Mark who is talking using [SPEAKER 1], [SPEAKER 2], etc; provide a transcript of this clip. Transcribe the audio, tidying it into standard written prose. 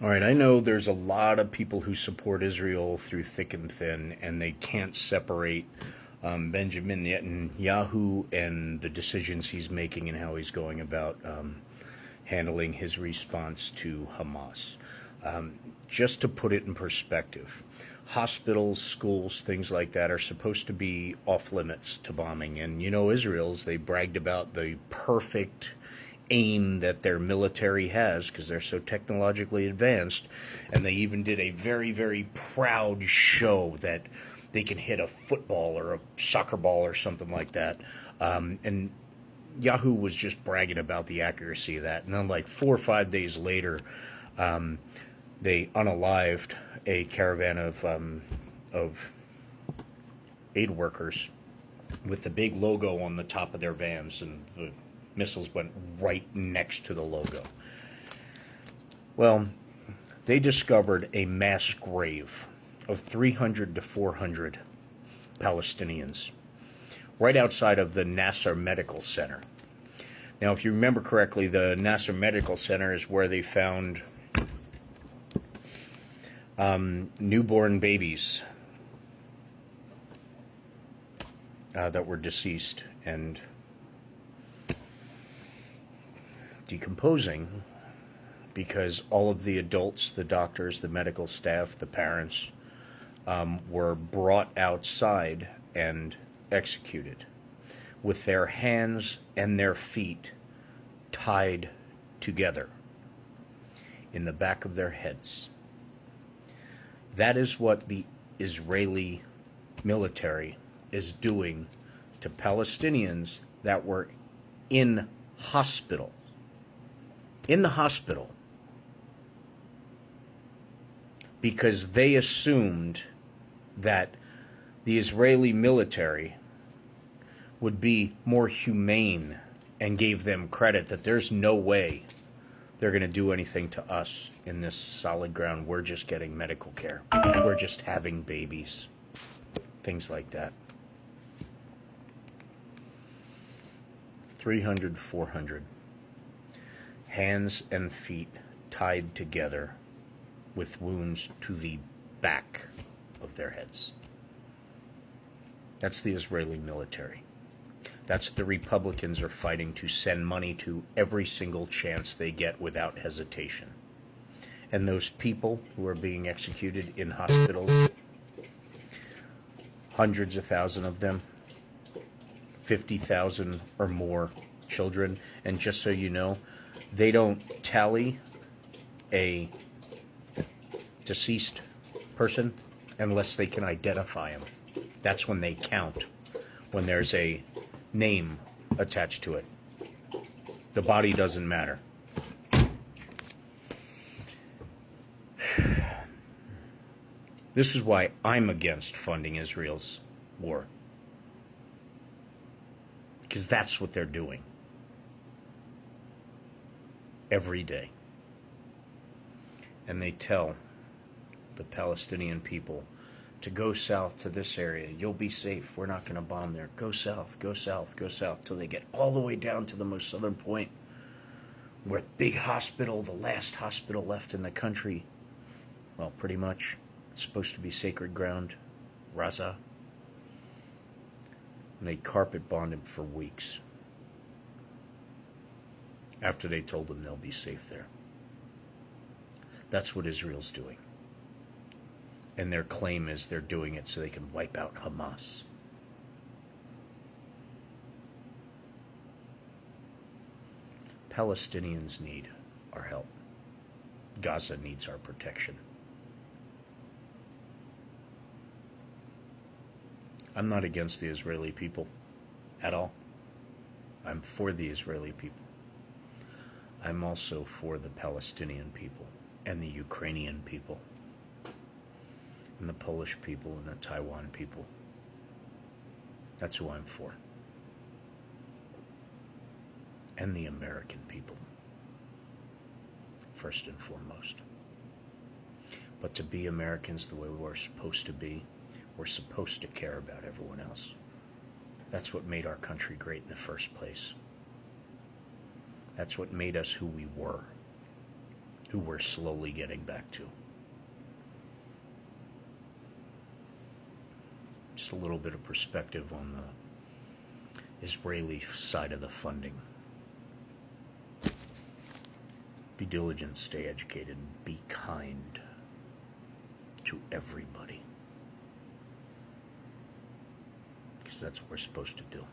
[SPEAKER 1] All right, I know there's a lot of people who support Israel through thick and thin, and they can't separate Benjamin Netanyahu and the decisions he's making and how he's going about handling his response to Hamas. Just to put it in perspective, hospitals, schools, things like that are supposed to be off limits to bombing. And you know, they bragged about the perfect aim that their military has because they're so technologically advanced. And they even did a very, very proud show that they can hit a football or a soccer ball or something like that. And Yahoo was just bragging about the accuracy of that. And then, like 4 or 5 days later, they unalived a caravan of aid workers with the big logo on the top of their vans, and the missiles went right next to the logo. Well, they discovered a mass grave of 300 to 400 Palestinians right outside of the Nasser Medical Center. Now, if you remember correctly, the Nasser Medical Center is where they found newborn babies that were deceased and decomposing because all of the adults, the doctors, the medical staff, the parents were brought outside and executed with their hands and their feet tied together in the back of their heads. That is what the Israeli military is doing to Palestinians that were in hospital. In the hospital. Because they assumed that the Israeli military would be more humane and gave them credit that there's no way they're going to do anything to us in this solid ground. We're just getting medical care. We're just having babies. Things like that. 300, 400. Hands and feet tied together with wounds to the back of their heads. That's the Israeli military. That's what the Republicans are fighting to send money to every single chance they get without hesitation. And those people who are being executed in hospitals, hundreds of thousands of them, 50,000 or more children. And just so you know, they don't tally a deceased person unless they can identify him. That's when they count, when there's a name attached to it. The body doesn't matter. This is why I'm against funding Israel's war. Because that's what they're doing. Every day. And they tell the Palestinian people to go south to this area. You'll be safe. We're not going to bomb there. Go south, go south, go south, till they get all the way down to the most southern point where big hospital, the last hospital left in the country. Well, pretty much. It's supposed to be sacred ground. Raza. And they carpet bombed him for weeks. After they told them they'll be safe there. That's what Israel's doing. And their claim is they're doing it so they can wipe out Hamas. Palestinians need our help. Gaza needs our protection. I'm not against the Israeli people at all. I'm for the Israeli people. I'm also for the Palestinian people and the Ukrainian people and the Polish people and the Taiwan people. That's who I'm for. And the American people, first and foremost. But to be Americans the way we're supposed to be, we're supposed to care about everyone else. That's what made our country great in the first place. That's what made us who we were. who we're slowly getting back to. Just a little bit of perspective on the Israeli side of the funding. Be diligent, stay educated, and be kind to everybody. Because that's what we're supposed to do.